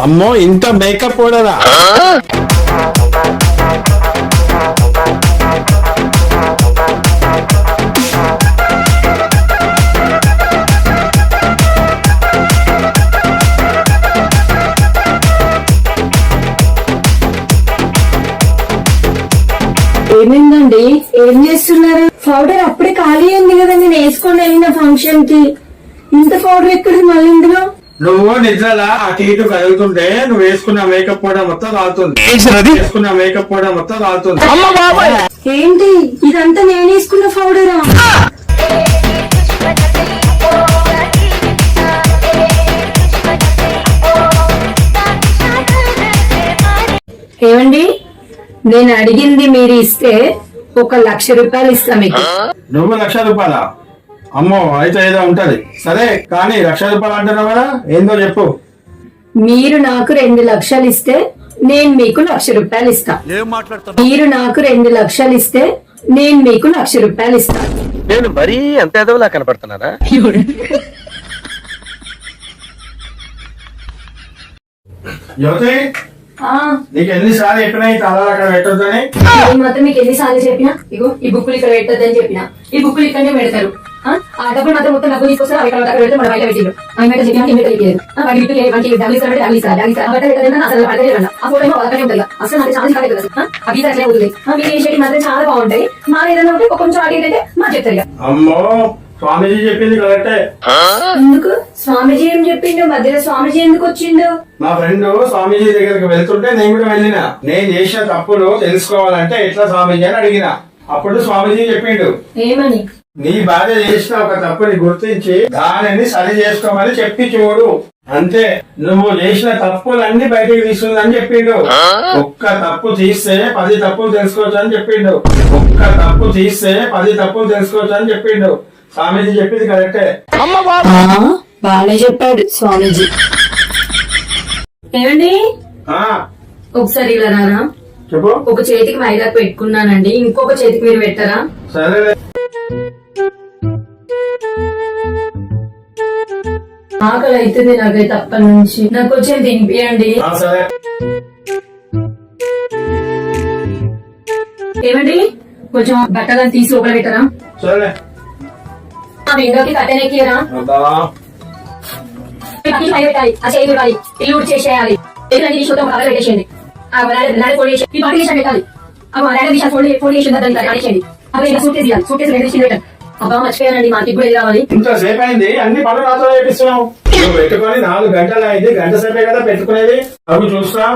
అమ్మో ఇంత మేకప్ కూడారా? ఏమైందండి? ఏం చేస్తున్నారు? పౌడర్ అప్పుడే ఖాళీ అయింది కదా, నేను వేసుకొని వెళ్ళిన ఫంక్షన్ కి. ఇంత పౌడర్ ఎక్కడిది మళ్ళీ ఇందులో? నువ్వు నిజాలా అటు ఇటు కదులుతుంటే నువ్వు వేసుకున్న మేకప్ కూడా మొత్తం కాలుతుంది. వేసుకున్న మేకప్ కూడా మొత్తం కాలుతుంది. ఏంటి ఇదంతా నేను వేసుకున్న పౌడరా? ఏమండి, నేను అడిగింది మీరు ఇస్తే 1,00,000 రూపాయలు ఇస్తా మీకు. నువ్వు 1,00,000 రూపాయలా? అమ్మో అయితే ఏదో ఉంటది. సరే కానీ 1,00,000 రూపాయలు అంటున్నావు కదా, ఏందో చెప్పు. మీరు నాకు 2,00,000 ఇస్తే నేను మీకు 1,00,000 రూపాయలు ఇస్తా. మీరు నాకు 2,00,000 ఇస్తే నేను మీకు 1,00,000 రూపాయలు ఇస్తా. నేను మరీ అంత ఎదవలా కనపడుతున్నారా? జ్యోతి, నీకు ఎన్నిసార్లు చెప్పినా ఈ తలాలు అక్కడ పెట్టొద్దని? మొత్తం మీకు ఎన్నిసార్లు చెప్పినా, ఇగో ఈ బుక్కులు ఇక్కడ పెట్టొద్దని చెప్పినా. ఈ బుక్కులు ఇక్కడనే పెడతారు. ఆ డబ్బులు మాత్రం మొత్తం డబ్బులు తీసుకొస్తారు. అవి అక్కడ పెడితే మన బయట పెట్టారు. ఆయన చెప్పినా ఇంటి తెలియదు. వాటి ఇంటికి డబ్బులు ఇస్తారు, డబ్బులు ఇస్తారు. అసలు పడలేదు. ఆ ఫోటో వాళ్ళకనే ఉంటుంది. అసలు నాకు చాలా కాలేదు కదా. ఆ గీత అట్లే అవుతుంది. మీరు చేసేది మాత్రం చాలా బాగుంటాయి. మా ఏదైనా ఉంటే కొంచెం అడిగి ఏంటంటే మా చెప్తారు. అమ్మో స్వామీజీ చెప్పింది కరెక్టే. ఎందుకు స్వామీజీ ఏం చెప్పిండు? మధ్యలో స్వామీజీ ఎందుకు వచ్చిండు? మా ఫ్రెండ్ స్వామీజీ దగ్గరికి వెళ్తుంటే నేను కూడా వెళ్ళిన. నేను చేసిన తప్పులు తెలుసుకోవాలంటే ఎట్లా స్వామీజీ అని అడిగిన. అప్పుడు స్వామీజీ చెప్పిండు, ఏమని? నీ భార్య చేసిన ఒక తప్పుని గుర్తించి దానిని సరి చేసుకోమని చెప్పి చూడు. అంతే, నువ్వు చేసిన తప్పులన్నీ బయటకు తీసుకుందని చెప్పిండు. ఒక్క తప్పు తీస్తే 10 తప్పులు తెలుసుకోవచ్చు అని చెప్పిండు. ఒక్క తప్పు తీస్తే 10 తప్పులు తెలుసుకోవచ్చు అని చెప్పిండు. స్వామీజీ చెప్పింది కరెక్టే. బాగానే చెప్పాడు స్వామీజీ. ఏమండి, ఒకసారి ఇలా రారా. చెప్పు. ఒక చేతికి మైదాకు పెట్టుకున్నానండి, ఇంకొక చేతికి మీరు పెట్టరా? సరే. ఆకలి అవుతుంది నాకైతే అప్పటి నుంచి. నాకు కొంచెం తినిపియండి. సరే. ఏమండి, కొంచెం బట్టలను తీసి లోపల పెట్టరా? సరే. విండోకి కట్టెనెక్కియరా? ఆ చేయి పెట్టాలి, ఇల్లు చేసేయాలి. పెట్టేసేయండి. పెట్టాలి. ఫోన్ చేసి అడిచేయండి. అప్పుడు సూట్ చేసి సూట్ చేసి పెట్టండి. అబ్బా మర్చిపోయానండి, మాకు ఇప్పుడు కావాలి. ఇంతసేపు అయింది, అన్ని పనులు నాతో చేపిస్తున్నావు. నువ్వు పెట్టుకొని 4 గంటలు అయింది. గంట సేపే కదా పెట్టుకునేది. అవి చూస్తా.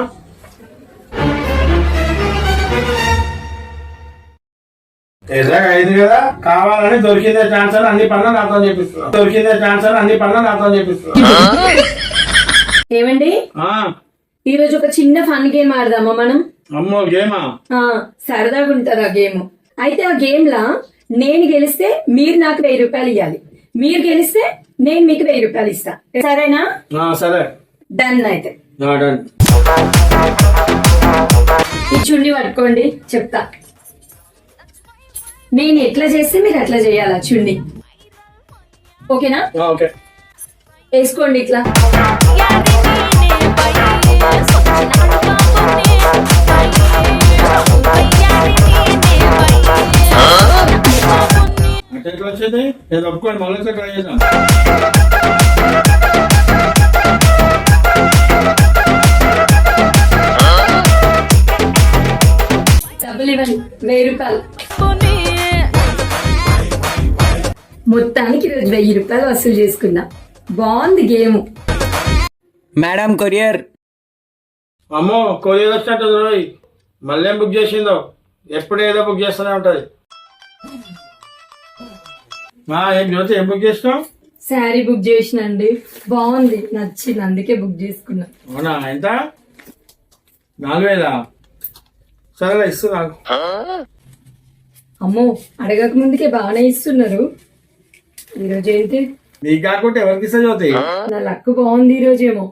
ఎలాగ అయింది కదా, కావాలని దొరికిందే ఛాన్స్ అని అన్ని పనులు నాతో చేపిస్తున్నావు. దొరికిందే ఛాన్స్ అని అన్ని పనులు నాతో చేపిస్తున్నావు. ఏమండి, ఈ రోజు ఒక చిన్న ఫన్ గేమ్ ఆడదామా మనం? అమ్మో గేమా? సరదాగా ఉంటది ఆ గేమ్. అయితే ఆ గేమ్ లా నేను గెలిస్తే మీరు నాకు 1000 రూపాయలు ఇవ్వాలి, మీరు గెలిస్తే నేను మీకు 1000 రూపాయలు ఇస్తా. సరేనా? సరే. డన్. అయితే డన్. ఈ చుండి పట్టుకోండి, చెప్తా. నేను ఎట్లా చేస్తే మీరు అట్లా చేయాలా చుండి. ఓకేనా? ఓకే. వేసుకోండి ఇట్లా. ఎట్లా వచ్చేది? నేను ఒప్పుకోండి, మళ్ళీ ట్రై చేద్దాం. డబ్బులు ఇవ్వండి, 1000 రూపాయలు. మొత్తానికి ఈరోజు 1000 రూపాయలు వసూలు చేసుకున్నా. బాగుంది గేమ్. Madam courier. అమ్మో కొరియర్ వచ్చినట్టు రోయ్. మళ్ళీ బుక్ చేసిందో? ఎప్పుడు ఏదో బుక్ చేస్తూనే ఉంటది. ఏం జ్యోతి, ఏం బుక్ చేసినావు? శారీ బుక్ చేసినండి, బాగుంది, నచ్చింది, అందుకే బుక్ చేసుకున్నా. అవునా? ఎంత? 4000? సరే ఇస్తున్నా. అమ్మో, అడగక ముందుకే బాగానే ఇస్తున్నారు. ఈరోజు ఏంటి? నీకు కాకుంటే ఎవరికి ఇస్తా జ్యోతి? నా లక్ బాగుంది ఈరోజేమో.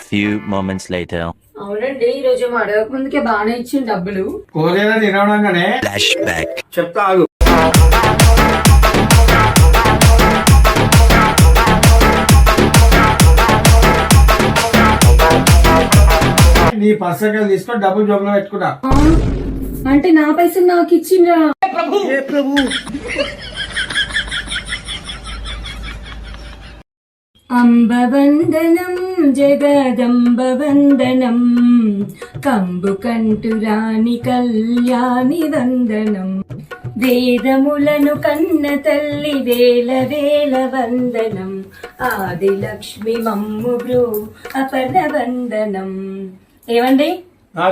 Few moments later. అవునండి ఈ రోజు అడగక ముందుకే బాగానే ఇచ్చిన డబ్బులు. కోరేలా తినడంగానే చెప్తా ఆగు. నీ పర్సకలు తీసుకొని డబ్బులు జోబులో పెట్టుకున్నా. ఆ, అంటే నా పైసలు నాకు ఇచ్చిండ్రా? అంబవందనం జగదంబవందనం కంబు కంటురాని కళ్యాణి వందనం వేదములను కన్న తల్లి వేల వేల వందనం ఆది లక్ష్మి మమ్ము బ్రో అపర్ణ వందనం. ఏమండి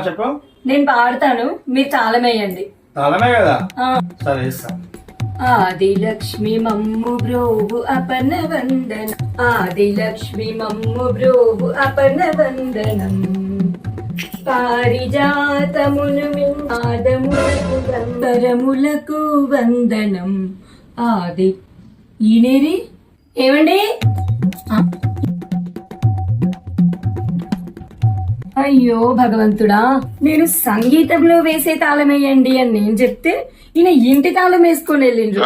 చెప్పు. నేను పాడతాను, మీరు తాళమేయండి. తాళమే కదా, ఆ. సరే ఇస్తా. ఆదిలక్ష్మి మమ్ము బ్రోవు అపర్ణ వందనం ఆదిలక్ష్మి మమ్ము బ్రోవు అపర్ణ వందనం పారిజాతమును ఆదములకు వందరములకు వందనం ఆది ఈనేరి. ఏమండి అయ్యో భగవంతుడా, నేను సంగీతంలో వేసే తాళం వేయండి అని నేను చెప్తే ఈయన ఇంటి తాళం వేసుకొని వెళ్ళిండ్రు.